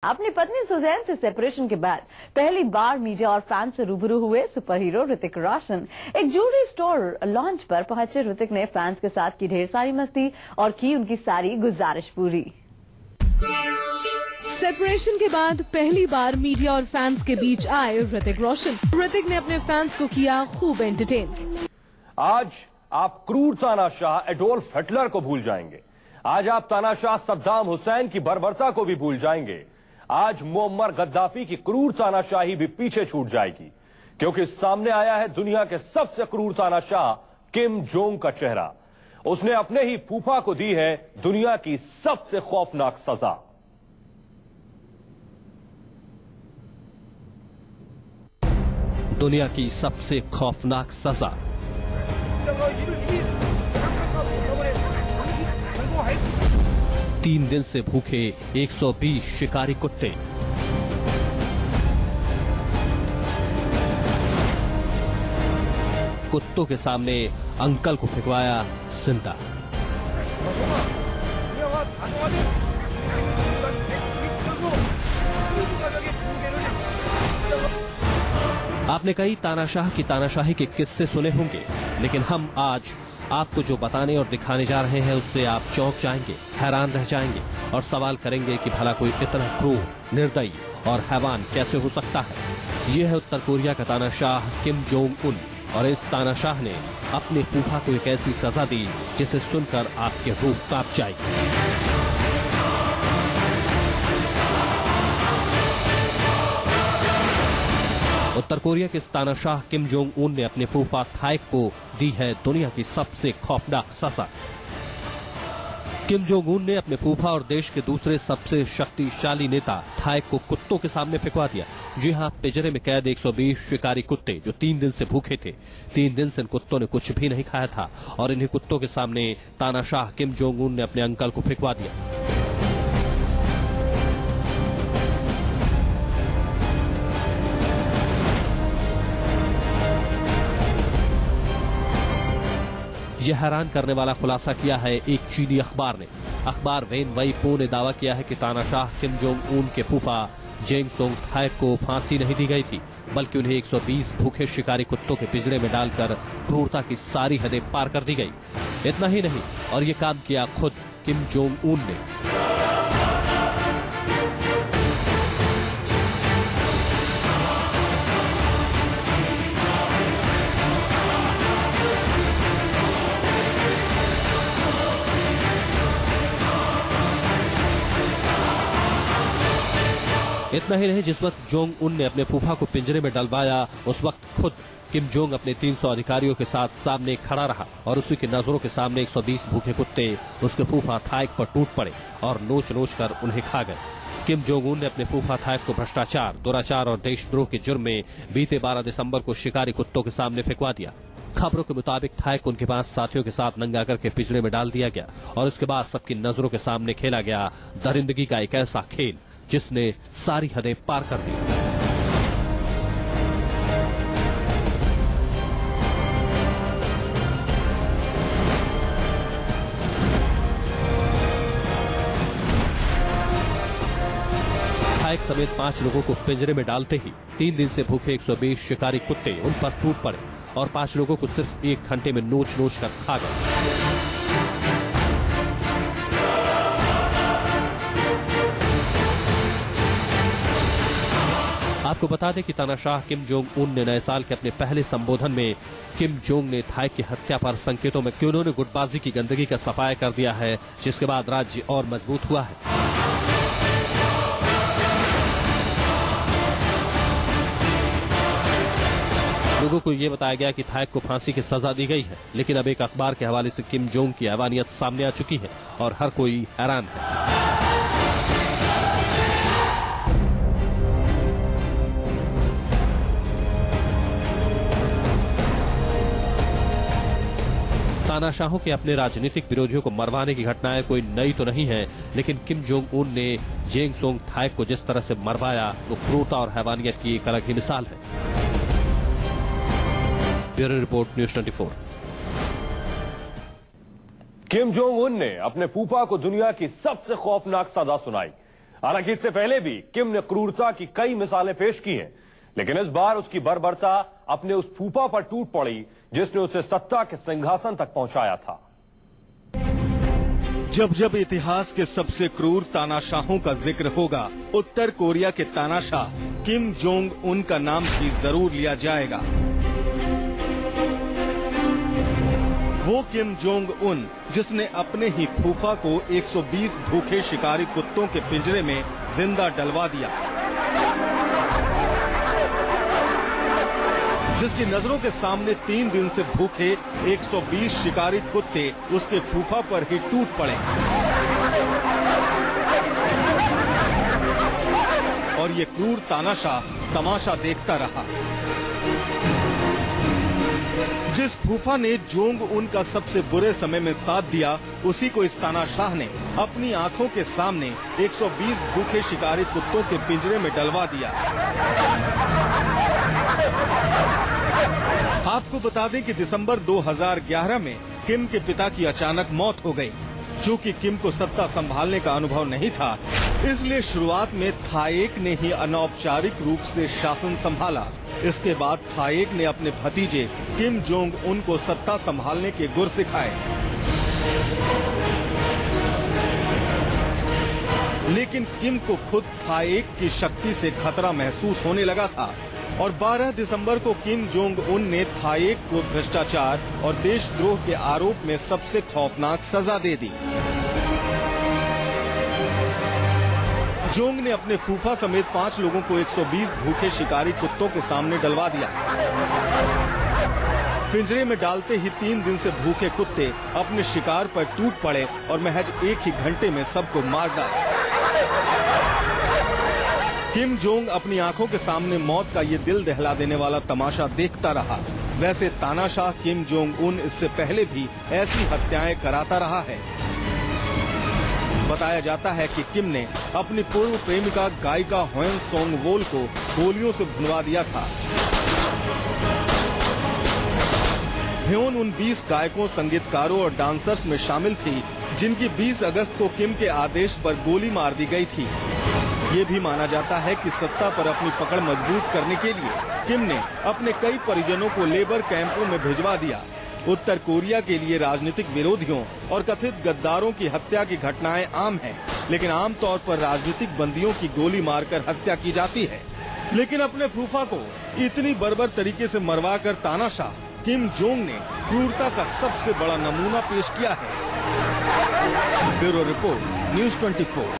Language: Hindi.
अपनी पत्नी सुजैन से सेपरेशन के बाद पहली बार मीडिया और फैन से रूबरू हुए सुपर हीरो ऋतिक रोशन। एक ज्वेलरी स्टोर लॉन्च पर पहुंचे ऋतिक ने फैंस के साथ की ढेर सारी मस्ती और की उनकी सारी गुजारिश पूरी। सेपरेशन के बाद पहली बार मीडिया और फैंस के बीच आए ऋतिक रोशन। ऋतिक ने अपने फैंस को किया खूब एंटरटेन। आज आप क्रूर तानाशाह एडोल्फ हिटलर को भूल जाएंगे। आज आप तानाशाह सद्दाम हुसैन की बर्बरता को भी भूल जाएंगे। आज मुअम्मर गद्दाफी की क्रूर तानाशाही भी पीछे छूट जाएगी, क्योंकि सामने आया है दुनिया के सबसे क्रूर तानाशाह किम जोंग का चेहरा। उसने अपने ही फूफा को दी है दुनिया की सबसे खौफनाक सजा। दुनिया की सबसे खौफनाक सजा। तीन दिन से भूखे 120 शिकारी कुत्ते। कुत्तों के सामने अंकल को फेंकवाया जिंदा। आपने कई तानाशाह की तानाशाही के किस्से सुने होंगे, लेकिन हम आज आपको जो बताने और दिखाने जा रहे हैं उससे आप चौंक जाएंगे, हैरान रह जाएंगे और सवाल करेंगे कि भला कोई इतना क्रूर, निर्दयी और हैवान कैसे हो सकता है। यह है उत्तर कोरिया का तानाशाह किम जोंग उन, और इस तानाशाह ने अपने फूफा को एक ऐसी सजा दी जिसे सुनकर आपके रूह कांप जाएगी। उत्तर कोरिया के तानाशाह किम जोंग उन ने अपने फूफा थाएक को दी है दुनिया की सबसे खौफनाक सजा। किम जोंग उन ने अपने फूफा और देश के दूसरे सबसे शक्तिशाली नेता थाएक को कुत्तों के सामने फेंकवा दिया। जी हां, पिंजरे में कैद 120 शिकारी कुत्ते जो 3 दिन से भूखे थे। 3 दिन से इन कुत्तों ने कुछ भी नहीं खाया था और इन्हीं कुत्तों के सामने तानाशाह किम जोंग उन ने अपने अंकल को फेंकवा दिया। यह हैरान करने वाला खुलासा किया है एक चीनी अखबार ने। अखबार वेन वेइपो ने दावा किया है कि तानाशाह किम जोंग उन के फूफा जेंग सोंग थाएक को फांसी नहीं दी गई थी, बल्कि उन्हें 120 भूखे शिकारी कुत्तों के पिंजरे में डालकर क्रूरता की सारी हदें पार कर दी गई। इतना ही नहीं, और ये काम किया खुद किम जोंग उन ने। इतना ही नहीं, जिस वक्त जोंग उन ने अपने फूफा को पिंजरे में डलवाया उस वक्त खुद किम जोंग अपने 300 अधिकारियों के साथ सामने खड़ा रहा और उसी की नजरों के सामने 120 भूखे कुत्ते उसके फूफा थाएक पर टूट पड़े और नोच नोच कर उन्हें खा गए। किम जोंग उन ने अपने फूफा थाएक को भ्रष्टाचार, दुराचार और देशद्रोह के जुर्म में बीते 12 दिसंबर को शिकारी कुत्तों के सामने फेंकवा दिया। खबरों के मुताबिक थाएक उनके 5 साथियों के साथ नंगा करके पिंजरे में डाल दिया गया और उसके बाद सबकी नजरों के सामने खेला गया दरिंदगी का एक ऐसा खेल जिसने सारी हदें पार कर दी। थाएक समेत 5 लोगों को पिंजरे में डालते ही 3 दिन से भूखे 120 शिकारी कुत्ते उन पर टूट पड़े और 5 लोगों को सिर्फ 1 घंटे में नोच नोच कर खा गए। आपको बता दें कि तानाशाह किम जोंग उन ने नए साल के अपने पहले संबोधन में किम जोंग ने थाएक की हत्या पर संकेतों में कि उन्होंने गुटबाजी की गंदगी का सफाया कर दिया है, जिसके बाद राज्य और मजबूत हुआ है। लोगों को यह बताया गया कि थाएक को फांसी की सजा दी गई है, लेकिन अब एक अखबार के हवाले से किम जोंग की हैवानियत सामने आ चुकी है और हर कोई हैरान है। तानाशाहों के अपने राजनीतिक विरोधियों को मरवाने की घटनाएं कोई नई तो नहीं है, लेकिन किम जोंग उन ने जेंग सोंग थाएक को जिस तरह से मरवाया वो क्रूरता और हैवानियत की एक अलग ही मिसाल है। Bureau report, news 24। Kim Jong Un ने अपने फूफा को दुनिया की सबसे खौफनाक सजा सुनाई। हालांकि इससे पहले भी किम ने क्रूरता की कई मिसालें पेश की हैं, लेकिन इस बार उसकी बर्बरता अपने उस फूफा पर टूट पड़ी जिसने उसे सत्ता के सिंहासन तक पहुंचाया था। जब जब इतिहास के सबसे क्रूर तानाशाहों का जिक्र होगा, उत्तर कोरिया के तानाशाह किम जोंग उन का नाम भी जरूर लिया जाएगा। वो किम जोंग उन जिसने अपने ही फूफा को 120 भूखे शिकारी कुत्तों के पिंजरे में जिंदा डलवा दिया, जिसकी नजरों के सामने 3 दिन से भूखे 120 शिकारी कुत्ते उसके फूफा पर ही टूट पड़े और ये क्रूर तानाशाह तमाशा देखता रहा। जिस फूफा ने जोंग उन का सबसे बुरे समय में साथ दिया, उसी को इस तानाशाह ने अपनी आंखों के सामने 120 भूखे शिकारी कुत्तों के पिंजरे में डलवा दिया। आपको बता दें कि दिसंबर 2011 में किम के पिता की अचानक मौत हो गई। चूंकि किम को सत्ता संभालने का अनुभव नहीं था, इसलिए शुरुआत में थाएक ने ही अनौपचारिक रूप से शासन संभाला। इसके बाद थाएक ने अपने भतीजे किम जोंग उन को सत्ता संभालने के गुर सिखाए, लेकिन किम को खुद थाएक की शक्ति से खतरा महसूस होने लगा था और 12 दिसंबर को किम जोंग उन ने थाएक को भ्रष्टाचार और देशद्रोह के आरोप में सबसे खौफनाक सजा दे दी। जोंग ने अपने फूफा समेत 5 लोगों को 120 भूखे शिकारी कुत्तों के सामने डलवा दिया। पिंजरे में डालते ही 3 दिन से भूखे कुत्ते अपने शिकार पर टूट पड़े और महज 1 ही घंटे में सबको मार डाला। किम जोंग अपनी आंखों के सामने मौत का ये दिल दहला देने वाला तमाशा देखता रहा। वैसे तानाशाह किम जोंग उन इससे पहले भी ऐसी हत्याएं कराता रहा है। बताया जाता है कि किम ने अपनी पूर्व प्रेमिका गायिका ह्वेन सोंग वोल को गोलियों से भुनवा दिया था। ह्वेन उन 20 गायकों, संगीतकारों और डांसर्स में शामिल थी जिनकी 20 अगस्त को किम के आदेश पर गोली मार दी गई थी। ये भी माना जाता है कि सत्ता पर अपनी पकड़ मजबूत करने के लिए किम ने अपने कई परिजनों को लेबर कैंपों में भिजवा दिया। उत्तर कोरिया के लिए राजनीतिक विरोधियों और कथित गद्दारों की हत्या की घटनाएं आम हैं, लेकिन आमतौर पर राजनीतिक बंदियों की गोली मारकर हत्या की जाती है। लेकिन अपने फूफा को इतनी बर्बर तरीके से मरवाकर तानाशाह किम जोंग ने क्रूरता का सबसे बड़ा नमूना पेश किया है। Bureau report, news 24।